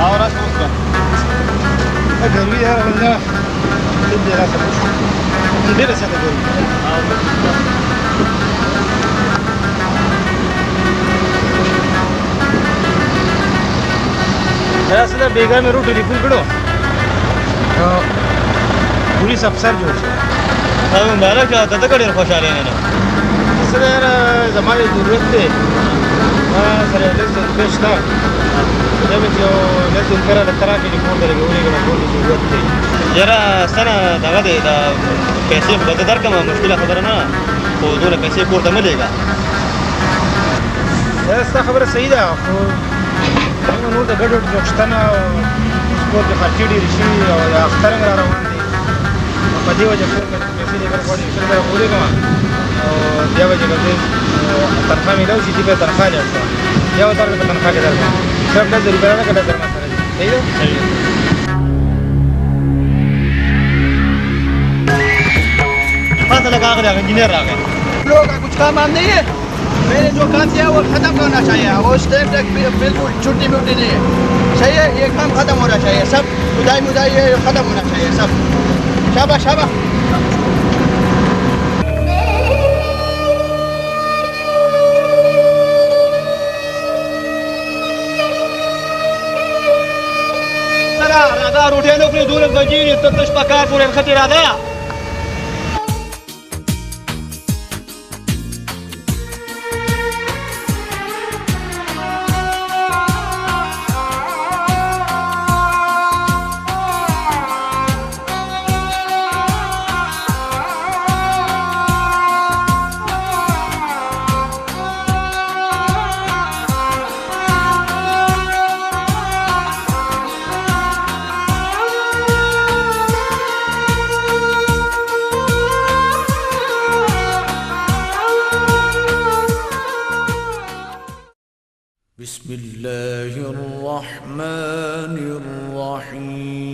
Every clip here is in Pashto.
Ahora se busca. ګرمي ده بنده دې راته وشو ډېره زیاته ګرمي रास्ते बेगा में टेलीफोन करो पुलिस अफसर जो मला त्याच्याकडे खुशाले सर यार जमाने जरूरत है सर इलेक्शन पेश था जब जो इलेक्शन करा तरह के रिपोर्ट करेंगे उन्हें का बोल जरूरत है जरा सना दगा दे दा पैसे बदतर का मुश्किल खबर ना वो दोनों पैसे कोर्ट मिलेगा यार इसका खबर सही था نور د ګډوډ جوړښتنه سپورت د خرچې ډېرې شوي او د اختر را روان دي په دې وجه کور کې پیسې لېږل غواړي چې به ولېږم او بیا به چې کوم تنخواه میلاو شي دې به تنخواه لري بیا به درته په تنخواه کې درکړم صرف 10,000 روپۍ راکړه 10,000 ما سره دي صحیح ده پتہ لگا اگر انجینئر آ گئے लोगों का कुछ काम वाम नहीं है मैंने जो काम किया वो ख़त्म करना चाहिए वो स्टेप तक बिल्कुल छुट्टी मुट्टी नहीं है सही है ये काम ख़त्म होना चाहिए सब खुदाई मुदाई ये ख़त्म होना चाहिए सब शाबाश शाबाश राधा रोटियां अपनी दूर बजी तो पका पूरे खती राधा بسم الله الرحمن الرحيم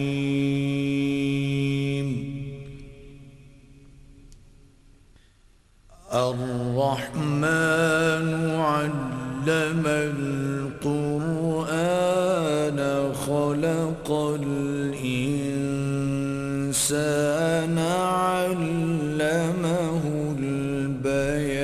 الرحمن علم القرآن خلق الإنسان علمه البيان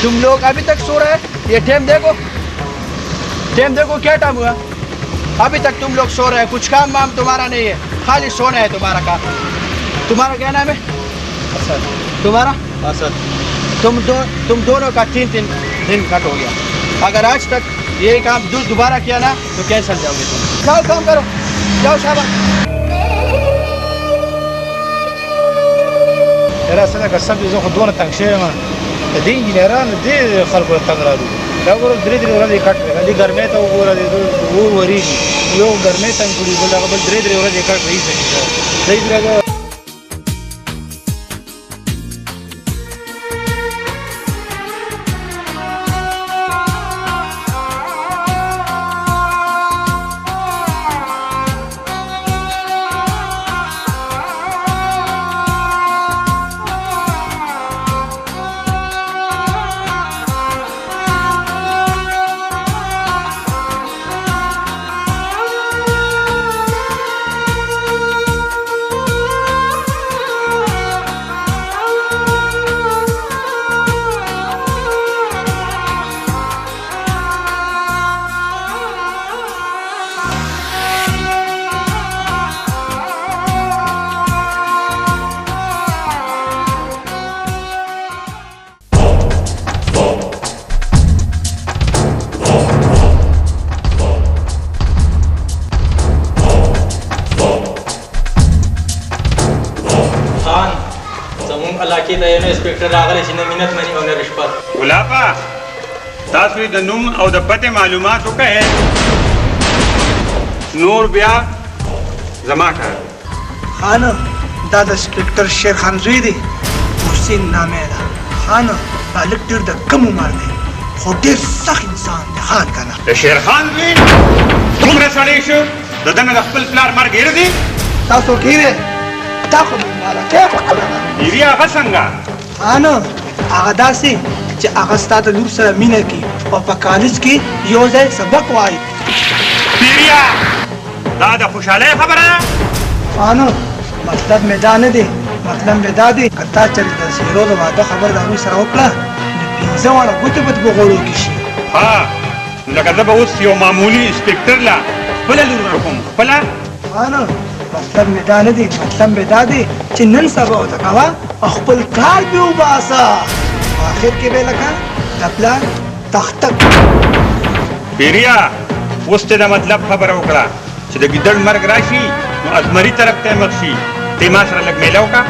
तुम लोग अभी तक सो रहे हैं ये टाइम देखो क्या टाइम हुआ अभी तक तुम लोग सो रहे हैं कुछ काम वाम तुम्हारा नहीं है खाली सोना है तुम्हारा काम तुम्हारा क्या नाम है असद तुम्हारा असद तुम दोनों का 3 दिन कट हो गया अगर आज तक ये काम दोबारा किया ना तो कैंसल जाओगे तुम जाओ काम करो जाओ शाबाश را سره قسم دې زه خو دونه تنګ شوی یم د دې انجینرانو دې خلکو ته تنګ راغلو دا ګوره درې ورځې کټ دی دې ګرمۍ ته وګوره دې اور ورېږي یو ګرمۍ تنګ کړي بل هغه بل درې ورځې کټ رهي صحیح انسپکټر راغلی چې نه مینت مني او نه رشوت. ګلابه تاسو د نوم او د پته معلومات وکړئ، نور بیا زما کار. خانه دا د انسپکټر شیر خان زوی دی، محسن نامه ده. خانه دا لږ ډېر د کم عمر دی خو ډېر سخت انسان دی. خان کنه د شیر خان زوی څومره سړی شو د ده نه د خپل پلار مرګ هېر دی. تاسو کیره تا خو به مالا کې خبره ده. پیري هغه څنګه؟ خانه هغه داسې چې هغه ستا د لور سره مینه کوي او په کالج کې یو ځای سبق وایي. پیریا دا د خوشحالۍ خبره ده؟ خانه مطلب مې دا نه دی، مطلب مې دا دی که تا چېرې د زیرو د واده خبر د هغوی سره وکړه نو 15 واړه ګوتې به په غوړو کې شي. ها لکه زه به اوس یو معمولي انسپکټر لا خپله لور ورکوم خپله. خانه مطلب مې دا نه دی، مطلب مې دا دی چې نن سبا ورته کوه او خپل کار پې وباسه، آخر کې به یې لکه د پلار تختک. پیریا اوس ته د مطلب خبره وکړه چې د ګیدړ مرګ راشي نو ازمري طرف ته مخ شي. ته ما سره لږ میله وکړه.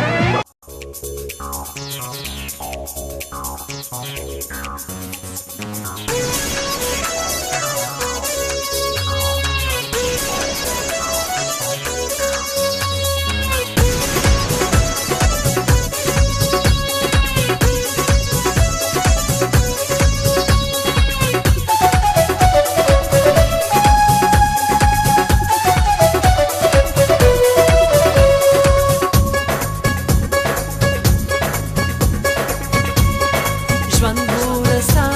ژوند ورسره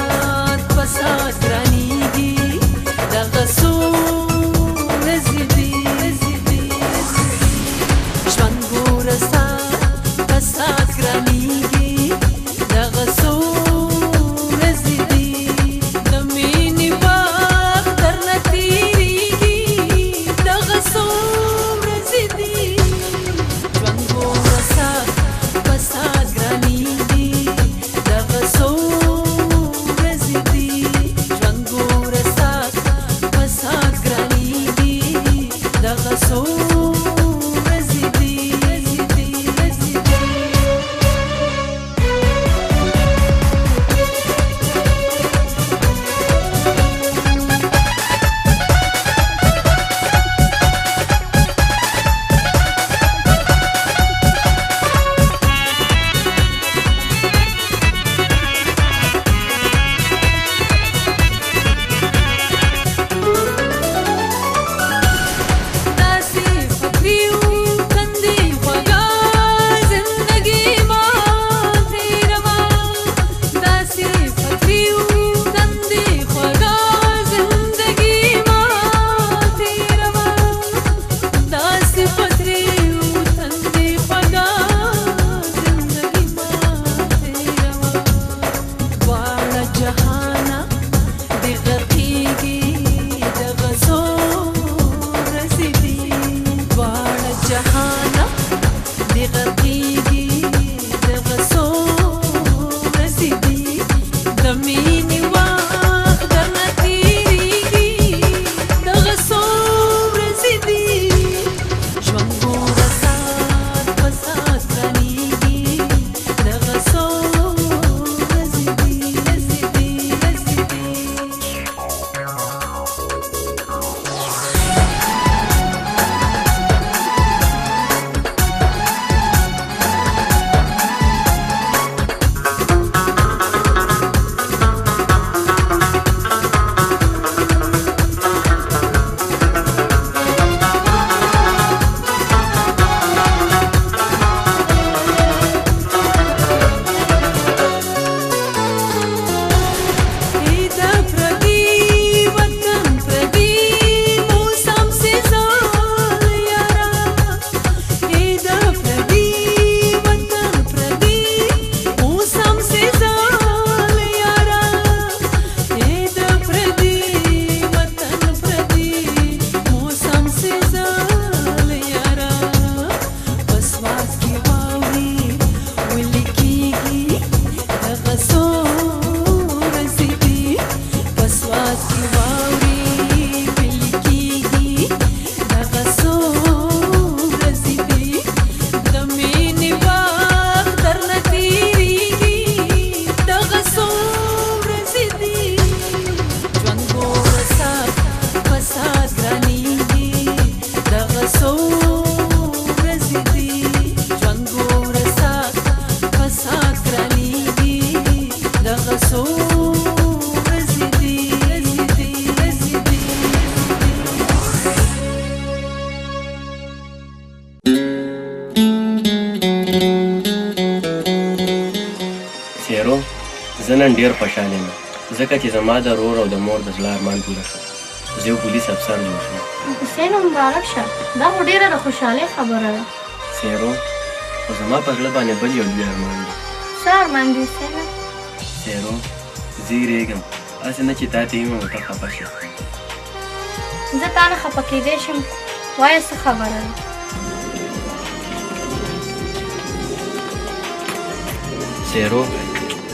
زه نن ډېر خوشحاله یم ځکه چې زما د رور او د مور د زړه ارمان پوره شو زه یو پولیس افسر جوړ شوم حسین مبارک شه دا خو ډېره د خوشحالۍ خبره ده سیرو خو زما په زړه باندې بل یو لوی ارمان دی څه ارمان دی حسینه سیرو زه یېرېږم هسې نه چې تا ته یم او ته خفه شې زه تا نه خفه کېدی شم وایه څه خبره ده سیرو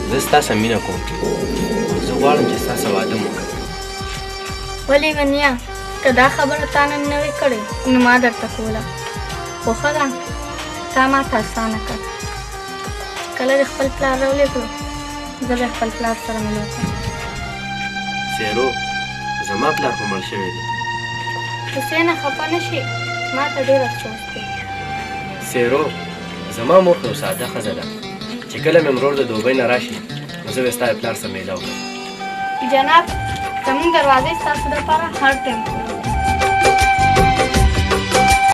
زه ستا سره مینه کوم زه غواړم چې ستا سره واده م وکړم ولې غنیا که دا خبره تا نن نه وي کړې نو ما درته کوله خو ښه ده تا ماته اسانه کړه کله دې خپل پلار راولې کړو زه به خپل پلار سره مینه وکړم سیرو زما پلار خو مړ شوی دی حسینه خفه نه شي ما ته ډېر افسوس دی سیرو زما مور خو یو ساده ښځه ده چې کله مې مرور د دوبۍ نه راشي نو زه به ستا د پلار سره میله وکړم جناب زموږ دروازې ستاسو دپاره هر ټایم